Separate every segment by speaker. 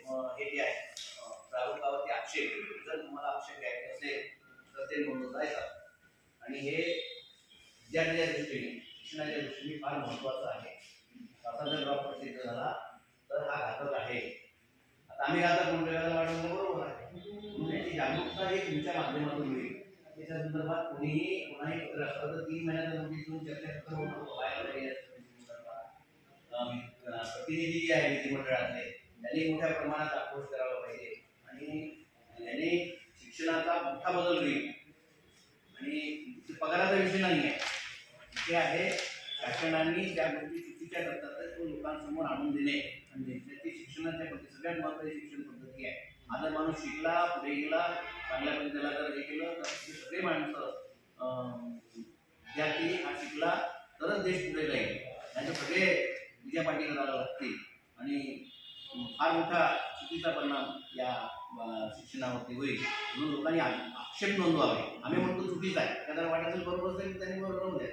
Speaker 1: हे जे आहे प्रारूपावरती आक्षेप, जर तुम्हाला आक्षेप घ्यायचे असेल तर ते नोंदवता येतात आणि हे विद्यार्थ्यांच्या दृष्टीने शिक्षणाच्या दृष्टीने फार महत्त्वाचं आहे. असा जर ड्रॉप प्रसिद्ध झाला तर हा घातक आहे. आता आम्ही घातक म्हणतो वाढवणं बरोबर आहे, म्हणून याची जागरूकता ही तुमच्या माध्यमातून होईल. त्याच्या संदर्भात कोणाही पत्र असतं तर 3 महिन्याचा नोटीस देऊन चर्चासत्र होतं बाहेर प्रतिनिधी जे आहे विधिमंडळातले त्यांनी मोठ्या प्रमाणात आक्रोश करायला पाहिजे आणि याने शिक्षणाचा मोठा बदल होईल. आणि पगाराचा विषय नाही आहे, इथे आहे शासनाने ज्या गोष्टी चुकीच्या करतात तो लोकांसमोर आणून देणे आणि त्याची शिक्षणाच्या प्रति सगळ्यात महत्त्वाची शिक्षण पद्धती आहे. आता माणूस शिकला, पुढे गेला, चांगल्यापणे त्याला जर हे केलं तर सगळे माणसं विद्यार्थी हा शिकला तरच देश पुढे जाईल, त्यांचे सगळे विजय पाठी करायला लागतील आणि फार मोठा चुकीचा परिणाम या शिक्षणावरती होईल. म्हणून लोकांनी आक्षेप नोंदवावे. आम्ही म्हणतो चुकीचं आहे, त्याला वाटत असेल बरोबर असेल त्यांनी बरोबर राहू द्या,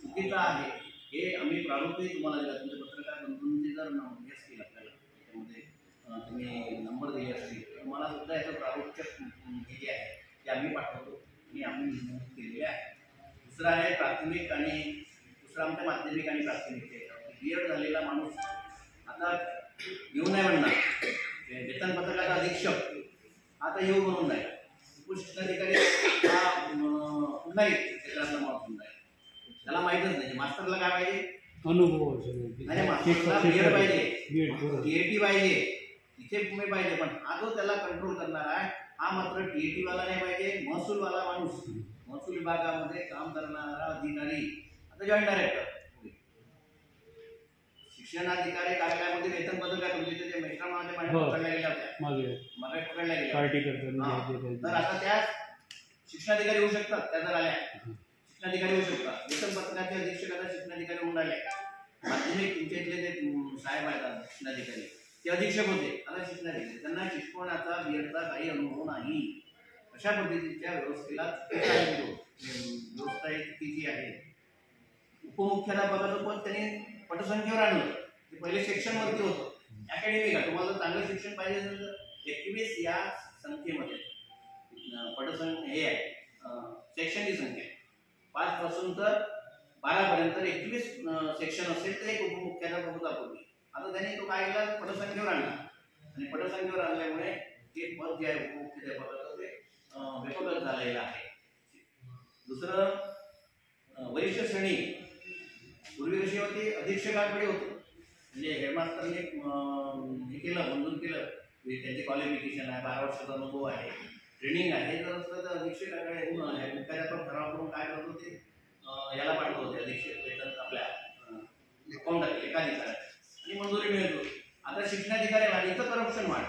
Speaker 1: चुकीचं आहे हे आम्ही प्रारूपही तुम्हाला दिला. तुमचे पत्रकार बंधूंचे जर हे असतील आपल्याला त्याच्यामध्ये तुम्ही नंबर दिले असतील तर मला सुद्धा याचं प्रारूपच्या हे जे आहे ते आम्ही पाठवतो आणि आम्ही नमूद केलेले आहे. दुसरं आहे प्राथमिक आणि दुसरं आमच्या माध्यमिक आणि प्राथमिक बीएड झालेला माणूस आता येऊ नाही म्हणणार, वेतन पत्रकाचा अधीक्षक आता येऊ म्हणून जाईल, उपशिक्षणाधिकारी हा नाही क्षेत्रातला माणूस होऊन जाईल. त्याला माहीतच नाही मास्टरला काय पाहिजे, अनुभव नाही, मास्टरला बीएड पाहिजे, टीएटी पाहिजे, तिथे पुणे पाहिजे. पण हा जो त्याला कंट्रोल करणार आहे हा मात्र टीएटी वाला नाही पाहिजे, महसूलवाला माणूस, महसूल विभागामध्ये काम करणारा अधिकारी आता जॉईंट डायरेक्टर. शिक्षणाधिकारी कार्यालयामध्ये वेतन पत्रकार तुमचे ते मेस्ट्रामाच्या मागे पकडल्या गेल्या होत्या, पकडल्या गेल्या. तर आता त्या शिक्षणाधिकारी होऊ शकतात, त्या जर आल्या शिक्षणाधिकारी होऊ शकतात. वेतन पत्रकाचे अधीक्षक आता शिक्षणाधिकारी होऊन राहिले. माध्यमिक तुमच्या इथले जे साहेब आहेत शिक्षणाधिकारी ते अधीक्षक होते, आता शिक्षणाधिकारी, त्यांना शिकवण्याचा बीएडचा काही अनुभव नाही. अशा पद्धतीच्या व्यवस्थेला व्यवस्था चुकीची आहे. उपमुख्याध्यापकाचं पद त्यांनी पटसंख्येवर आणलं, ते पहिले सेक्शनवरती होतं. अकॅडमिक आहे, तुम्हाला चांगलं शिक्षण पाहिजे असेल तर 21 या संख्येमध्ये पटसंख्या हे आहे सेक्शनची संख्या 5 पासून तर 12 पर्यंत 21 सेक्शन असेल तर एक उपमुख्याध्यापक होता पूर्वी. आता त्यांनी तो काय केला, पटसंख्येवर आणला आणि पटसंख्येवर आणल्यामुळे ते पद जे आहे उपमुख्याध्यापकाचं ते व्यापक झालेलं आहे. दुसरं वरिष्ठ श्रेणी पूर्वी कशी होती, अधीक्षकाकडे होती, म्हणजे हेडमास्टरने हे केलं, मंजूर केलं, त्यांचे क्वालिफिकेशन आहे, 12 वर्षाचा अनुभव आहे, ट्रेनिंग आहे, जर असतं तर अधीक्षकाकडे मुख्याध्यापक ठराव करून काय करत होते, याला पाठवत होते अधीक्षक वेतन आपल्या अकाउंटात एकाधिकाऱ्यात आणि मंजुरी मिळत होती. आता शिक्षणाधिकाऱ्याला इथं करप्शन वाढ,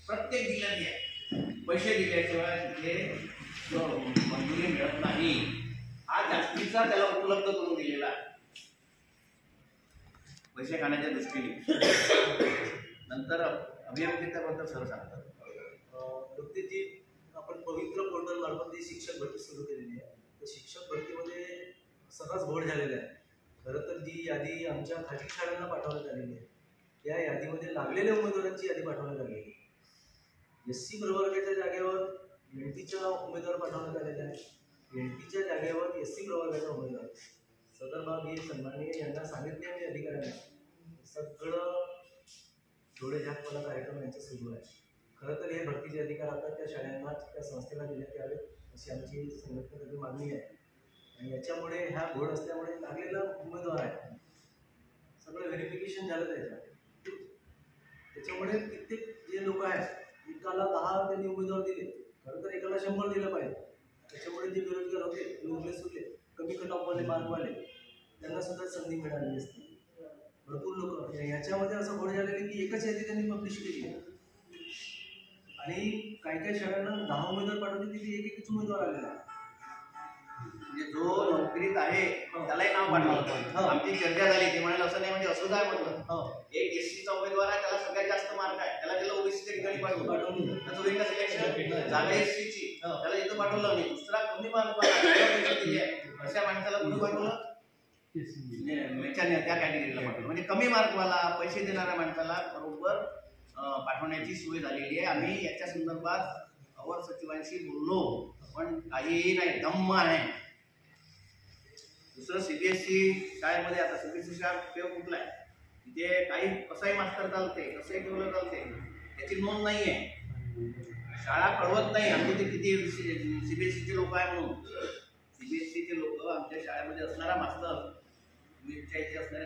Speaker 1: प्रत्येक जिल्ह्यात पैसे दिल्याशिवाय तिथे मंजुरी मिळत नाही, हा जास्तीचा त्याला उपलब्ध करून दिलेला आहे पैसे खाण्याच्या दृष्टीने. नंतर अभियोग्यतेबद्दल सर सांगतात.
Speaker 2: नुकतीच जी आपण पवित्र पोर्टल मार्फत शिक्षक भरती सुरू केलेली आहे, तर शिक्षक भरतीमध्ये सर्रास घोळ झालेला आहे. खरं तर जी यादी आमच्या खाजगी शाळांना पाठवण्यात आलेली आहे त्या यादीमध्ये लागलेल्या उमेदवारांची यादी पाठवण्यात आलेली आहे. SC प्रवर्गाच्या जागेवर NTचा उमेदवार पाठवण्यात आलेला आहे, NTच्या जागेवर SC प्रवर्गाचा उमेदवार. सदर बाब हे सन्माननीय यांना सांगितले आणि अधिकाऱ्यांना सगळं थोडे झाकपणा कार्यक्रम यांचा सुरू आहे. खरं तर हे भरतीचे अधिकार आता त्या शाळांना त्या संस्थेला देण्यात यावेत अशी आमची संघटनेची मागणी आहे. आणि याच्यामुळे ह्या घोड असल्यामुळे लागलेला उमेदवार आहे सगळं व्हेरिफिकेशन झालं त्याच्यामुळे कित्येक जे लोक आहेत एकाला 10 त्यांनी उमेदवार दिले, खरं तर एकाला 100 दिलं पाहिजे. त्याच्यामुळे जे बेरोजगार होते ते उरले सुरले कमी कटऑफवाले मार्कवाले त्यांना सुद्धा संधी मिळाली असते. भरपूर लोक ह्याच्यामध्ये असं घोड झालेलं की एकच यादी त्यांनी पब्लिश केली आणि काही शाळांना 10 उमेदवार पाठवले तिथे एकच उमेदवार आलेला आहे.
Speaker 1: म्हणजे जो नोकरीत आहे त्यालाही नाव पाठवलं. आमची चर्चा झाली, ते म्हणाले असं नाही, म्हणजे असं काय म्हटलं, एक SCचा उमेदवार आहे त्याला सगळ्यात जास्त मार्क आहे, त्याला दिलं OBCच्या ठिकाणी पाठवलं, त्याचं होईल का सिलेक्शन, जागा SCची त्याला इथं पाठवलं नाही. दुसरा कमी मार्क दिली आहे अशा माणसाला कुठे पाठवलं, त्या कॅटेगरीला पाठवलं. म्हणजे कमी मार्कवाला पैसे देणाऱ्या माणसाला बरोबर पाठवण्याची सोय झालेली आहे. आम्ही याच्या संदर्भात अवर सचिवांशी बोललो, पण काहीही नाही, दम्म आहे. दुसरं सीबीएसई शाळेमध्ये आता सीबीएसई शाळा उपयोग कुठला आहे, तिथे काही कसंही मास्तर चालते, कसंही ठेवलं चालते, त्याची नोंद नाही आहे. शाळा कळवत नाही आमचे ते किती सीबीएसईचे लोक आहे म्हणून. सीबीएसईचे लोक आमच्या शाळेमध्ये असणारा मास्तर, इथे असणारे